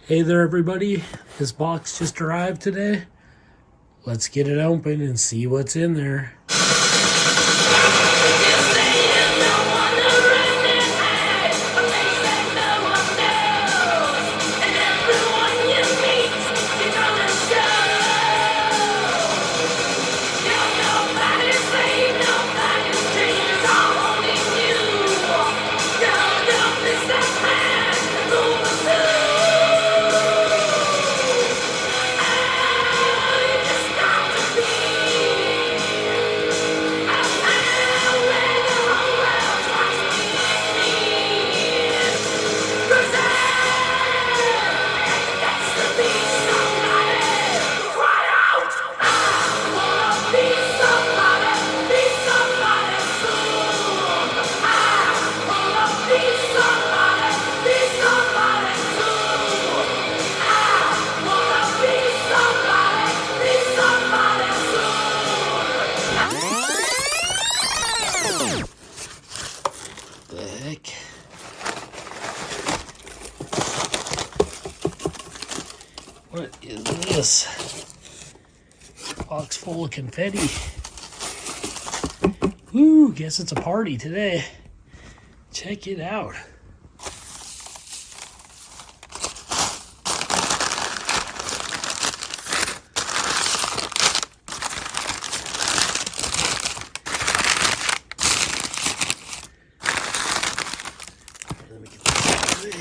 Hey there everybody, this box just arrived today. Let's get it open and see what's in there. The heck? What is this? Box full of confetti. Woo, guess it's a party today. Check it out. Let me get this out of the way.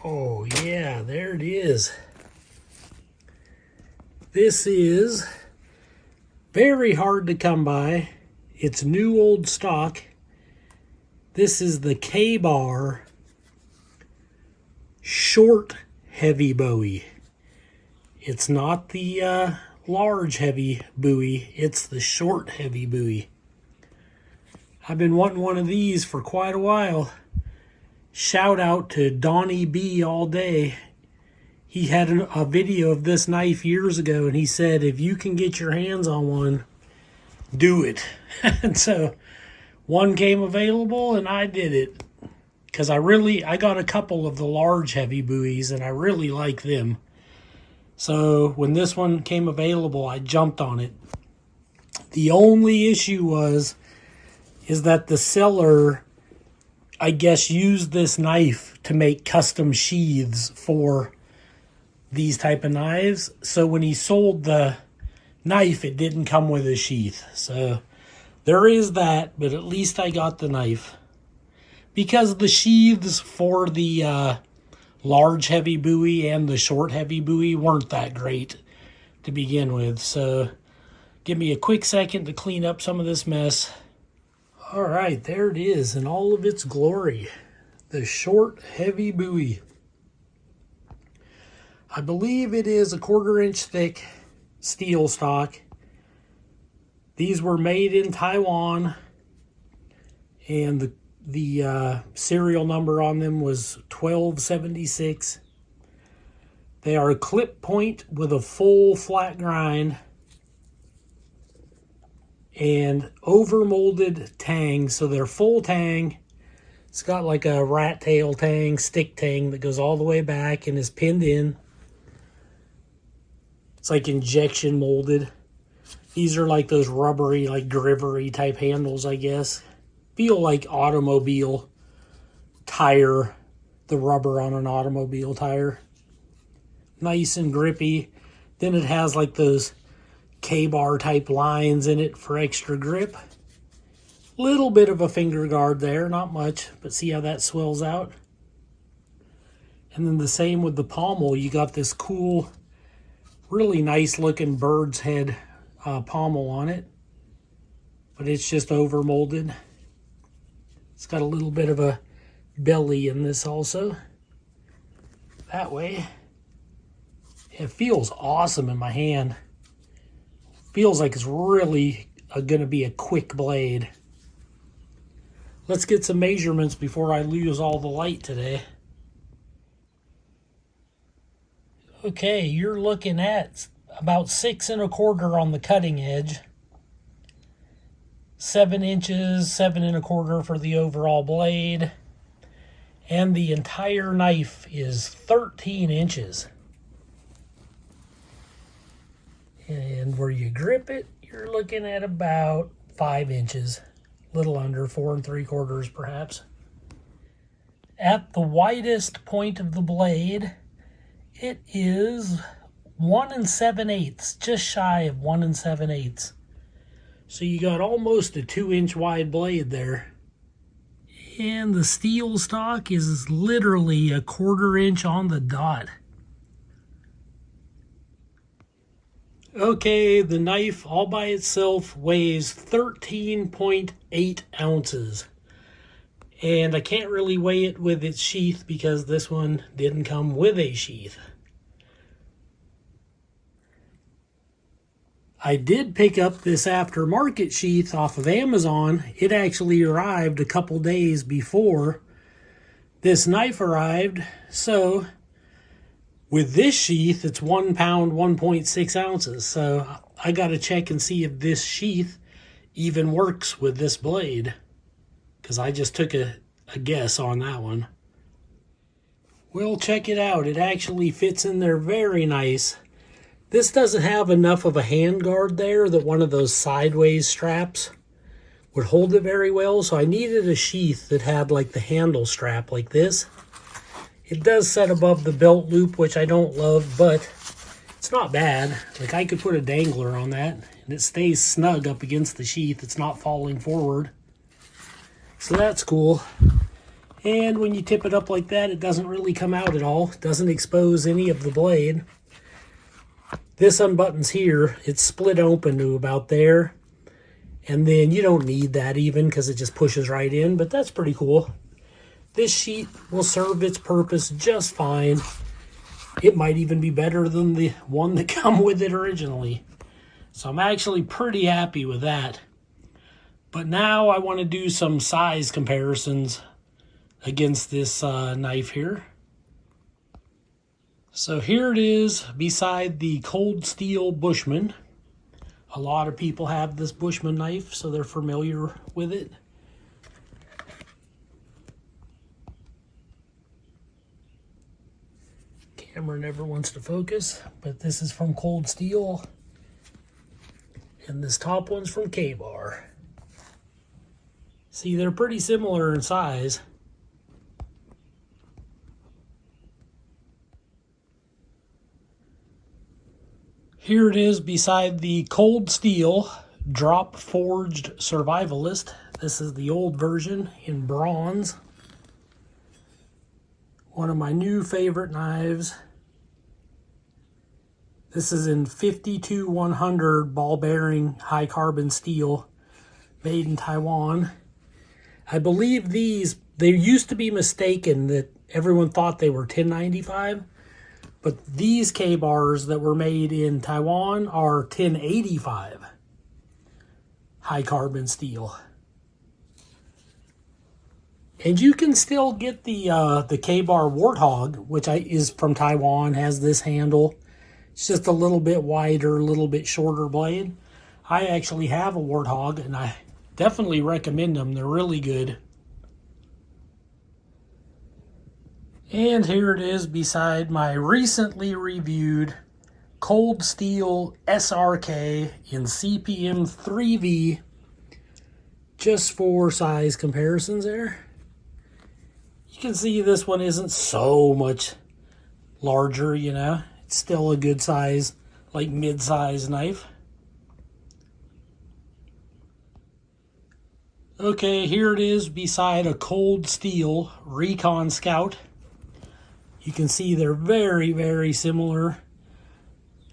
Oh yeah, there it is. This is very hard to come by. It's new old stock. This is the KABAR short heavy Bowie. It's not the large heavy Bowie, it's the short heavy Bowie. I've been wanting one of these for quite a while. Shout out to Donnie B all day. He had a video of this knife years ago, and he said, if you can get your hands on one, do it. And so one came available, and I did it. Because I got a couple of the large heavy Bowies, and I really like them. So when this one came available, I jumped on it. The only issue is that the seller, I guess, used this knife to make custom sheaths for these type of knives. So when he sold the knife, it didn't come with a sheath. So there is that, but at least I got the knife. Because the sheaths for the large heavy Bowie and the short heavy Bowie weren't that great to begin with. So give me a quick second to clean up some of this mess. All right, there it is in all of its glory. The short heavy Bowie. I believe it is a 1/4 inch thick steel stock. These were made in Taiwan, and the serial number on them was 1276. They are a clip point with a full flat grind and over molded tang. So they're full tang. It's got like a rat tail tang, stick tang that goes all the way back and is pinned in. It's like injection molded. These are like those rubbery, like grivery type handles, I guess. Feel like automobile tire, the rubber on an automobile tire. Nice and grippy. Then it has like those KABAR type lines in it for extra grip. Little bit of a finger guard there, not much, but see how that swells out? And then the same with the pommel. You got this cool, really nice looking bird's head pommel on it, but it's just over molded. It's got a little bit of a belly in this also. That way. It feels awesome in my hand. Feels like it's really going to be a quick blade. Let's get some measurements before I lose all the light today. Okay, you're looking at about 6 1/4 on the cutting edge. 7 inches, 7 1/4 for the overall blade. And the entire knife is 13 inches. And where you grip it, you're looking at about 5 inches. A little under, 4 3/4 perhaps. At the widest point of the blade, it is 1 7/8, just shy of 1 7/8. So you got almost a 2-inch wide blade there. And the steel stock is literally a 1/4 inch on the dot. Okay, the knife all by itself weighs 13.8 ounces. And I can't really weigh it with its sheath because this one didn't come with a sheath. I did pick up this aftermarket sheath off of Amazon. It actually arrived a couple days before this knife arrived. So with this sheath, it's 1 pound, 1.6 ounces. So I got to check and see if this sheath even works with this blade, because I just took a guess on that one. Well, check it out. It actually fits in there very nice. This doesn't have enough of a hand guard there that one of those sideways straps would hold it very well. So I needed a sheath that had like the handle strap like this. It does set above the belt loop, which I don't love, but it's not bad. Like I could put a dangler on that and it stays snug up against the sheath. It's not falling forward. So that's cool. And when you tip it up like that, it doesn't really come out at all. It doesn't expose any of the blade. This unbuttons here. It's split open to about there. And then you don't need that even because it just pushes right in, but that's pretty cool. This sheet will serve its purpose just fine. It might even be better than the one that came with it originally. So I'm actually pretty happy with that. But now I want to do some size comparisons against this knife here. So here it is beside the Cold Steel Bushman. A lot of people have this Bushman knife, so they're familiar with it. Camera never wants to focus, but this is from Cold Steel. And this top one's from KABAR. See, they're pretty similar in size. Here it is beside the Cold Steel Drop Forged Survivalist. This is the old version in bronze. One of my new favorite knives. This is in 52-100 ball bearing high carbon steel, made in Taiwan. I believe these, they used to be mistaken that everyone thought they were 1095. But these KABARs that were made in Taiwan are 1085 high carbon steel. And you can still get the KABAR Warthog, which is from Taiwan, has this handle. It's just a little bit wider, a little bit shorter blade. I actually have a Warthog, and I definitely recommend them. They're really good. And here it is beside my recently reviewed Cold Steel SRK in CPM 3V, just for size comparisons there. You can see this one isn't so much larger, you know. It's still a good size, like mid-size knife. Okay, here it is beside a Cold Steel Recon Scout. You can see they're very, very similar.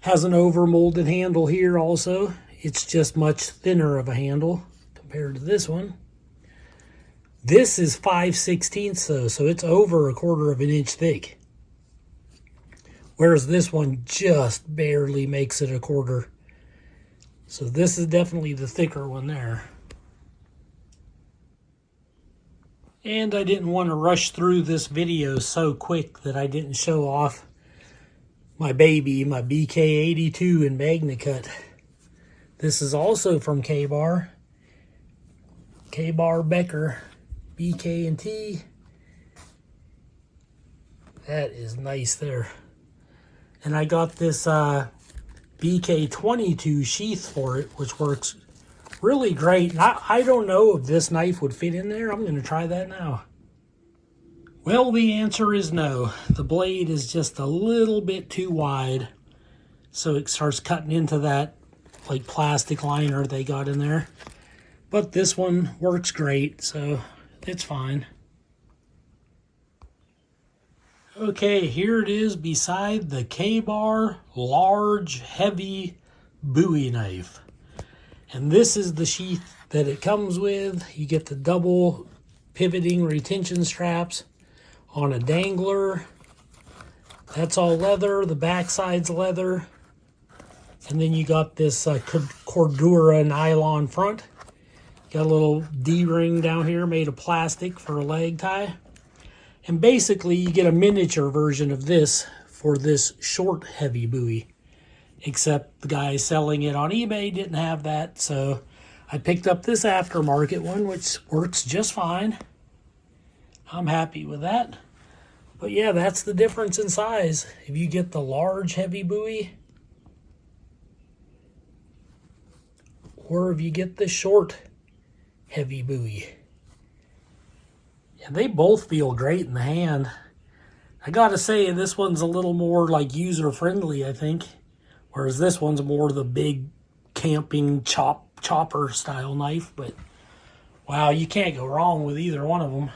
Has an overmolded handle here also. It's just much thinner of a handle compared to this one. This is 5/16 though, so it's over 1/4 of an inch thick. Whereas this one just barely makes it 1/4. So this is definitely the thicker one there. And I didn't want to rush through this video so quick that I didn't show off my baby, my BK82 in Magna Cut. This is also from KABAR. KABAR Becker BK&T. That is nice there. And I got this BK22 sheath for it, which works really great. And I don't know if this knife would fit in there. I'm going to try that now. Well, the answer is no. The blade is just a little bit too wide, so it starts cutting into that like plastic liner they got in there. But this one works great, so it's fine. Okay, here it is beside the KABAR large heavy Bowie knife. And this is the sheath that it comes with. You get the double pivoting retention straps on a dangler. That's all leather. The backside's leather. And then you got this Cordura nylon front. Got a little D-ring down here made of plastic for a leg tie. And basically you get a miniature version of this for this short heavy Bowie. Except the guy selling it on eBay didn't have that, so I picked up this aftermarket one, which works just fine. I'm happy with that. But yeah, that's the difference in size. If you get the large heavy Bowie, or if you get the short heavy Bowie. And they both feel great in the hand. I gotta say, this one's a little more like user-friendly, I think. Whereas this one's more the big camping chopper style knife. But wow, you can't go wrong with either one of them.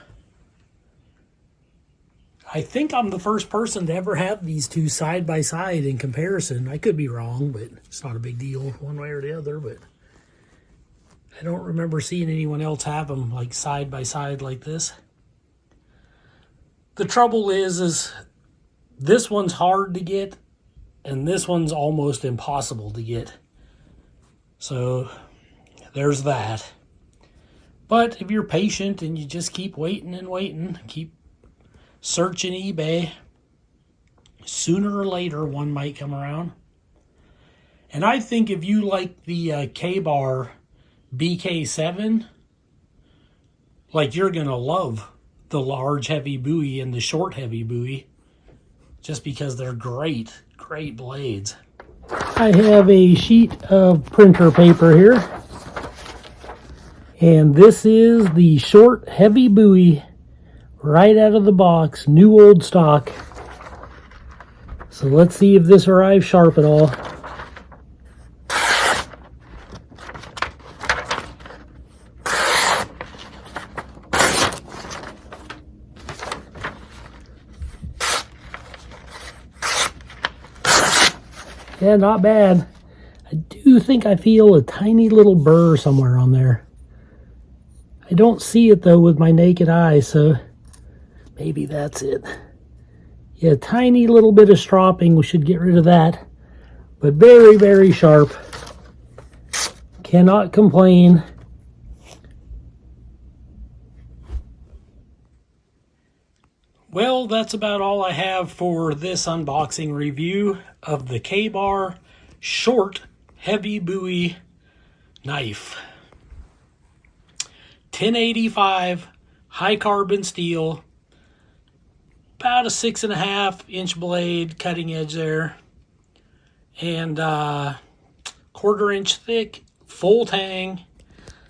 I think I'm the first person to ever have these two side by side in comparison. I could be wrong, but it's not a big deal one way or the other. But I don't remember seeing anyone else have them like side by side like this. The trouble is this one's hard to get. And this one's almost impossible to get. So there's that. But if you're patient and you just keep waiting and waiting, keep searching eBay, sooner or later one might come around. And I think if you like the KABAR BK7, like you're going to love the large heavy Bowie and the short heavy Bowie, just because they're great blades. I have a sheet of printer paper here, and this is the short heavy Bowie right out of the box, new old stock. So let's see if this arrives sharp at all. Yeah, not bad. I do think I feel a tiny little burr somewhere on there. I don't see it though with my naked eye, so maybe that's it. Yeah, tiny little bit of stropping. We should get rid of that. But very, very sharp. Cannot complain. Well, that's about all I have for this unboxing review of the KABAR short heavy Bowie knife. 1085 high carbon steel, about a 6.5-inch blade, cutting edge there, and 1/4 inch thick, full tang.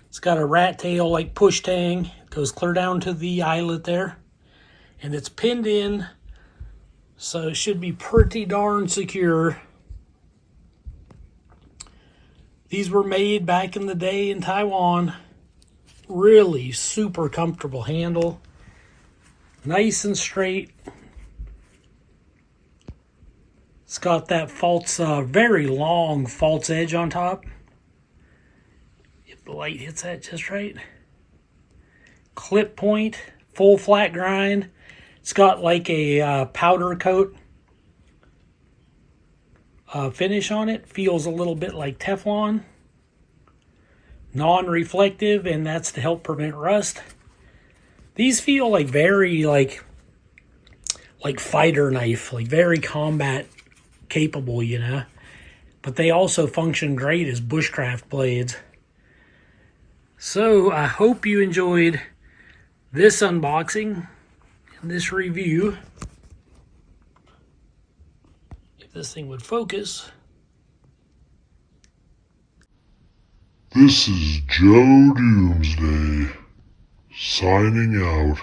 It's got a rat tail like push tang, goes clear down to the eyelet there. And it's pinned in, so it should be pretty darn secure. These were made back in the day in Taiwan. Really super comfortable handle. Nice and straight. It's got that false, very long false edge on top. If the light hits that just right. Clip point, full flat grind. It's got like a powder coat finish on it. Feels a little bit like Teflon. Non-reflective, and that's to help prevent rust. These feel like very like fighter knife, like very combat capable, you know. But they also function great as bushcraft blades. So I hope you enjoyed this unboxing and this review. If this thing would focus. This is Joe Doomsday, signing out.